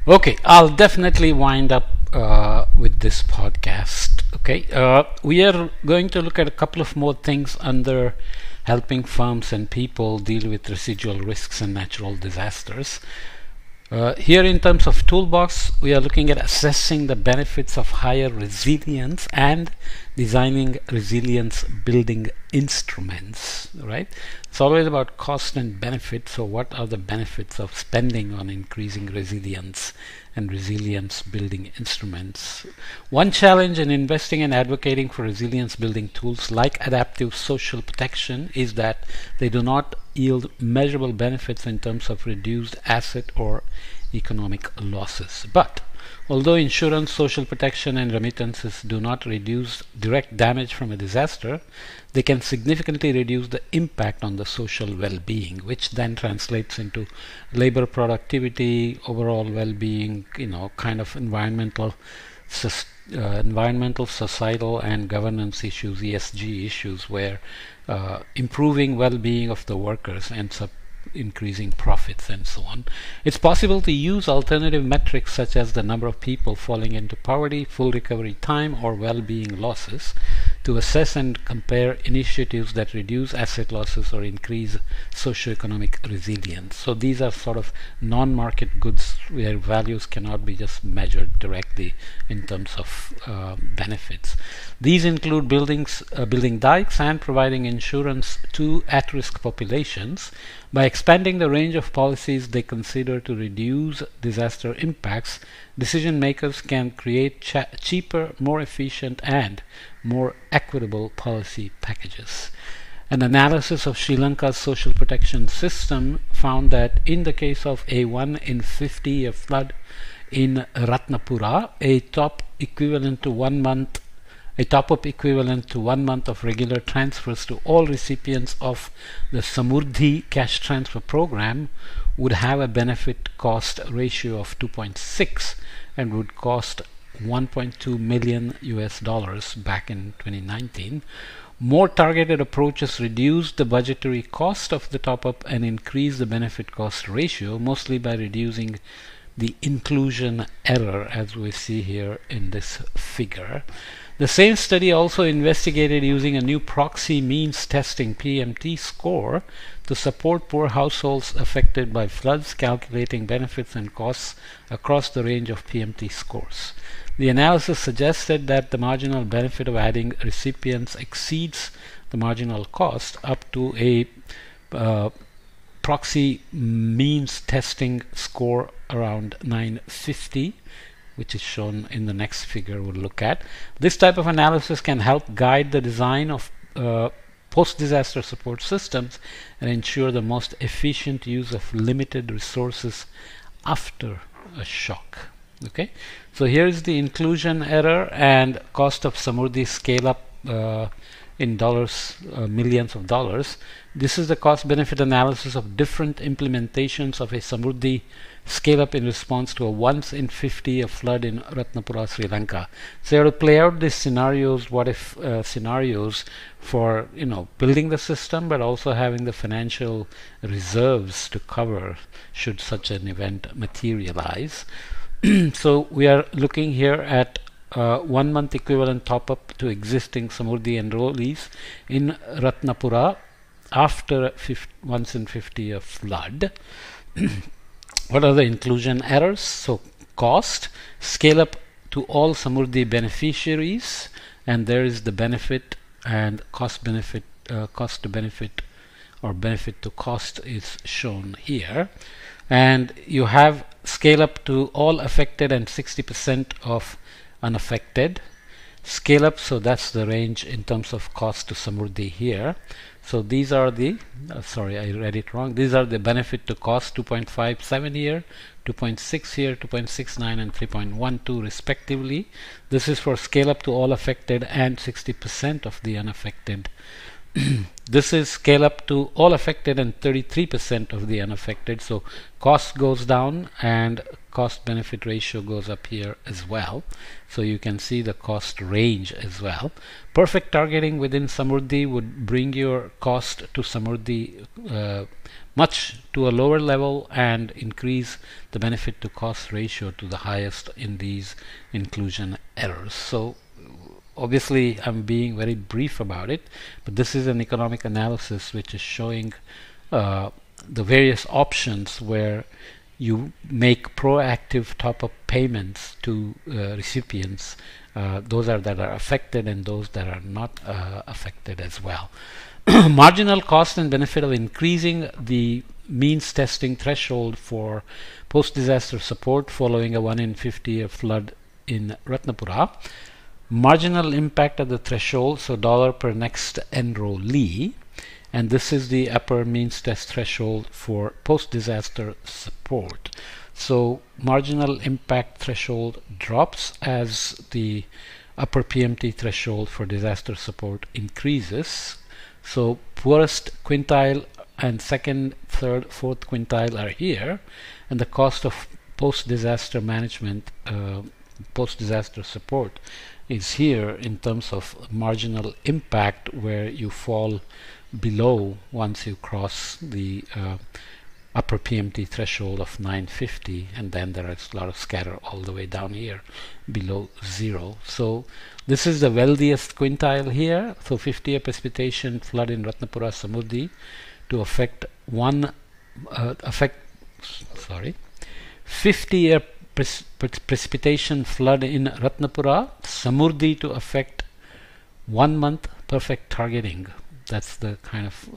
Okay, I'll definitely wind up with this podcast. Okay, we are going to look at a couple of more things under helping firms and people deal with residual risks and natural disasters. Here in terms of toolbox, we are looking at assessing the benefits of higher resilience and designing resilience building instruments, right? It's always about cost and benefit. So what are the benefits of spending on increasing resilience and resilience building instruments? One challenge in investing and advocating for resilience building tools like adaptive social protection is that they do not yield measurable benefits in terms of reduced asset or economic losses. But although insurance, social protection, and remittances do not reduce direct damage from a disaster, they can significantly reduce the impact on the social well-being, which then translates into labor productivity, overall well-being, kind of environmental, societal, and governance issues, ESG issues, where improving well-being of the workers ends up increasing profits and so on. It's possible to use alternative metrics such as the number of people falling into poverty, full recovery time, or well-being losses to assess and compare initiatives that reduce asset losses or increase socioeconomic resilience. So these are sort of non-market goods where values cannot be just measured directly in terms of benefits. These include building dikes and providing insurance to at-risk populations. By expanding the range of policies they consider to reduce disaster impacts, decision makers can create cheaper, more efficient, and more equitable policy packages. An analysis of Sri Lanka's social protection system found that in the case of a 1 in 50-year flood in Ratnapura, a top-up equivalent to 1 month of regular transfers to all recipients of the Samurdhi cash transfer program would have a benefit cost ratio of 2.6 and would cost $1.2 million back in 2019. More targeted approaches reduce the budgetary cost of the top-up and increase the benefit cost ratio, mostly by reducing the inclusion error, as we see here in this figure. The same study also investigated using a new proxy means testing PMT score to support poor households affected by floods, calculating benefits and costs across the range of PMT scores. The analysis suggested that the marginal benefit of adding recipients exceeds the marginal cost up to a proxy means testing score around 950, which is shown in the next figure we'll look at. This type of analysis can help guide the design of post-disaster support systems and ensure the most efficient use of limited resources after a shock. Okay, so here is the inclusion error and cost of Samurdhi scale up in dollars, millions of dollars. This is the cost-benefit analysis of different implementations of a Samurdhi scale-up in response to a once in 50-year flood in Ratnapura, Sri Lanka. So you have to play out these scenarios, what if scenarios for building the system, but also having the financial reserves to cover should such an event materialize. So we are looking here at 1 month equivalent top-up to existing Samurdhi enrollees in Ratnapura after once in 50-year flood. What are the inclusion errors? So cost, scale up to all Samurdhi beneficiaries, and there is the benefit and cost to benefit or benefit to cost is shown here. And you have scale up to all affected and 60% of unaffected. Scale up, so that's the range in terms of cost to Samurdhi here. So these are the, sorry, I read it wrong. These are the benefit to cost 2.57 here, 2.6 here, 2.69 and 3.12 respectively. This is for scale up to all affected and 60% of the unaffected This is scale up to all affected and 33% of the unaffected. So cost goes down and cost benefit ratio goes up here as well. So you can see the cost range as well. Perfect targeting within Samurdhi would bring your cost to Samurdhi much to a lower level and increase the benefit to cost ratio to the highest in these inclusion errors. So obviously I'm being very brief about it, but this is an economic analysis which is showing the various options where you make proactive top-up payments to recipients, those that are affected and those that are not affected as well. Marginal cost and benefit of increasing the means testing threshold for post-disaster support following a 1 in 50 year flood in Ratnapura. Marginal impact of the threshold, so dollar per next enrollee, and this is the upper means test threshold for post-disaster support. So marginal impact threshold drops as the upper PMT threshold for disaster support increases. So poorest quintile and second, third, fourth quintile are here, and the cost of post-disaster management, post-disaster support is here in terms of marginal impact, where you fall below once you cross the upper PMT threshold of 950, and then there is a lot of scatter all the way down here below 0. So this is the wealthiest quintile here. So 50-year precipitation flood in Ratnapura Samurdhi to affect 50-year precipitation flood in Ratnapura Samurdhi to affect 1 month perfect targeting. That's the kind of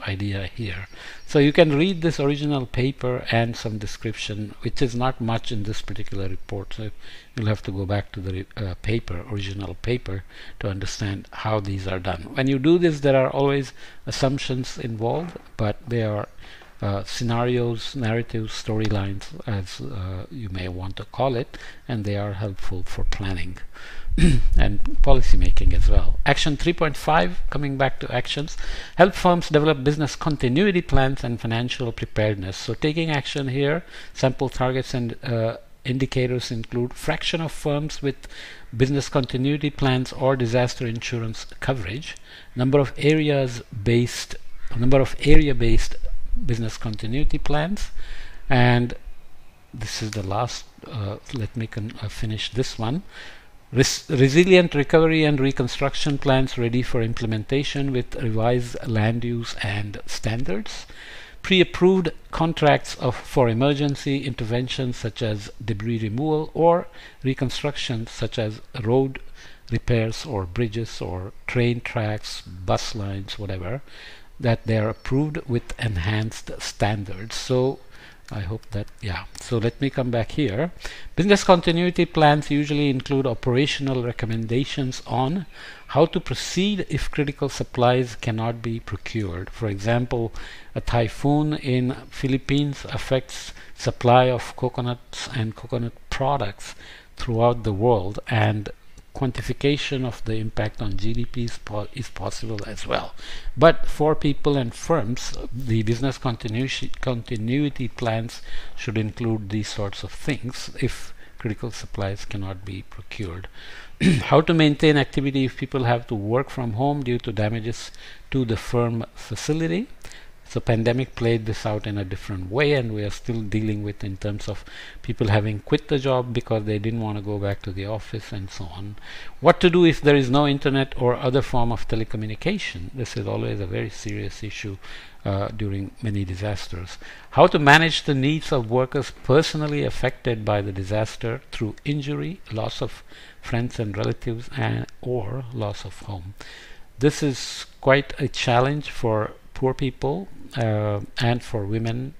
idea here. So you can read this original paper and some description, which is not much in this particular report. So you'll have to go back to the original paper to understand how these are done. When you do this, there are always assumptions involved, but they are scenarios, narratives, storylines, as you may want to call it, and they are helpful for planning and policy making as well. Action 3.5, coming back to actions, help firms develop business continuity plans and financial preparedness. So taking action here, sample targets and indicators include fraction of firms with business continuity plans or disaster insurance coverage, number of area-based business continuity plans, and this is the last, let me finish this one. Resilient recovery and reconstruction plans ready for implementation with revised land use and standards. Pre-approved contracts for emergency interventions such as debris removal or reconstruction such as road repairs or bridges or train tracks, bus lines, whatever, that they are approved with enhanced standards. So I hope that, yeah. So let me come back here. Business continuity plans usually include operational recommendations on how to proceed if critical supplies cannot be procured. For example, a typhoon in Philippines affects supply of coconuts and coconut products throughout the world, and quantification of the impact on GDP is possible as well. But for people and firms, the business continuity plans should include these sorts of things if critical supplies cannot be procured. How to maintain activity if people have to work from home due to damages to the firm facility. So pandemic played this out in a different way, and we are still dealing with in terms of people having quit the job because they didn't want to go back to the office and so on. What to do if there is no internet or other form of telecommunication? This is always a very serious issue during many disasters. How to manage the needs of workers personally affected by the disaster through injury, loss of friends and relatives, or loss of home. This is quite a challenge for poor people and for women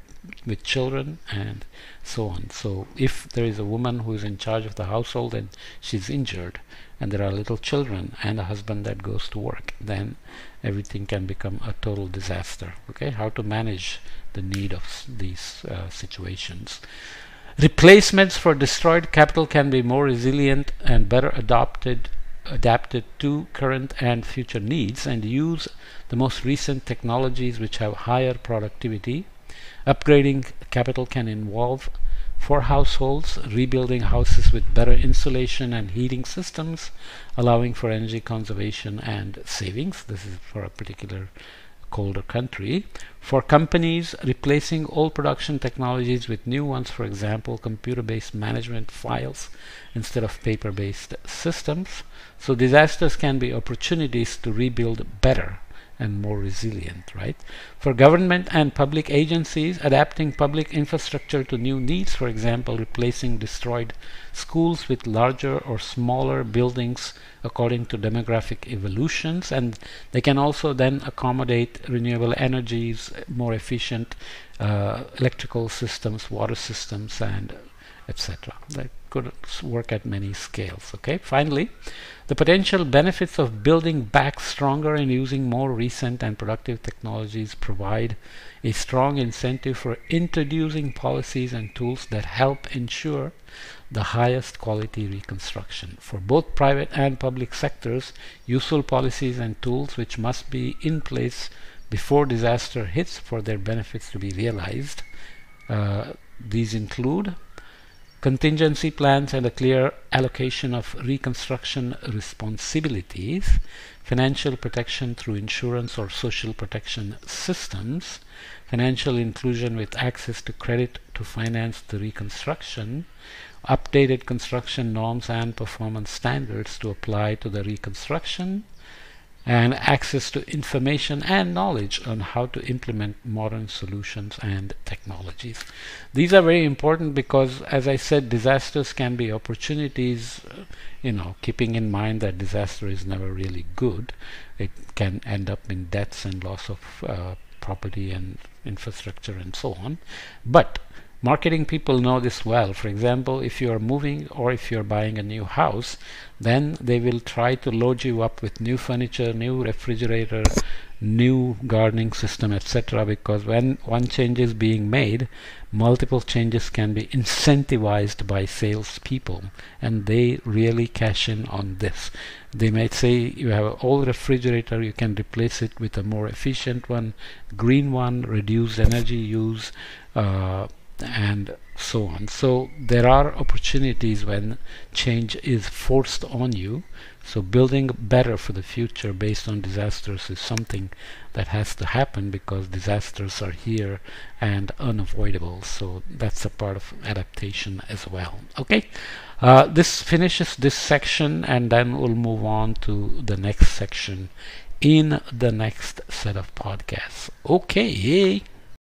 with children and so on. So if there is a woman who is in charge of the household and she's injured, and there are little children and a husband that goes to work, then everything can become a total disaster. Okay, how to manage the need of these situations. Replacements for destroyed capital can be more resilient and better adapted adapted to current and future needs and use the most recent technologies which have higher productivity. Upgrading capital can involve, for households, rebuilding houses with better insulation and heating systems, allowing for energy conservation and savings. This is for a particular colder country. For companies, replacing old production technologies with new ones, for example, computer-based management files instead of paper-based systems. So disasters can be opportunities to rebuild better and more resilient, right? For government and public agencies, adapting public infrastructure to new needs, for example, replacing destroyed schools with larger or smaller buildings according to demographic evolutions, and they can also then accommodate renewable energies, more efficient electrical systems, water systems, and etc. That could work at many scales. Okay. Finally, the potential benefits of building back stronger and using more recent and productive technologies provide a strong incentive for introducing policies and tools that help ensure the highest quality reconstruction. For both private and public sectors, useful policies and tools which must be in place before disaster hits for their benefits to be realized. These include contingency plans and a clear allocation of reconstruction responsibilities, financial protection through insurance or social protection systems, financial inclusion with access to credit to finance the reconstruction, updated construction norms and performance standards to apply to the reconstruction, and access to information and knowledge on how to implement modern solutions and technologies. These are very important because, as I said, disasters can be opportunities, keeping in mind that disaster is never really good. It can end up in deaths and loss of property and infrastructure and so on. But marketing people know this well. For example, if you are moving or if you're buying a new house, then they will try to load you up with new furniture, new refrigerator, new gardening system, etc. because when one change is being made, multiple changes can be incentivized by salespeople, and they really cash in on this. They might say you have an old refrigerator, you can replace it with a more efficient one, green one, reduce energy use, and so on. So there are opportunities when change is forced on you. So building better for the future based on disasters is something that has to happen because disasters are here and unavoidable. So that's a part of adaptation as well. Okay, this finishes this section, and then we'll move on to the next section in the next set of podcasts. Okay.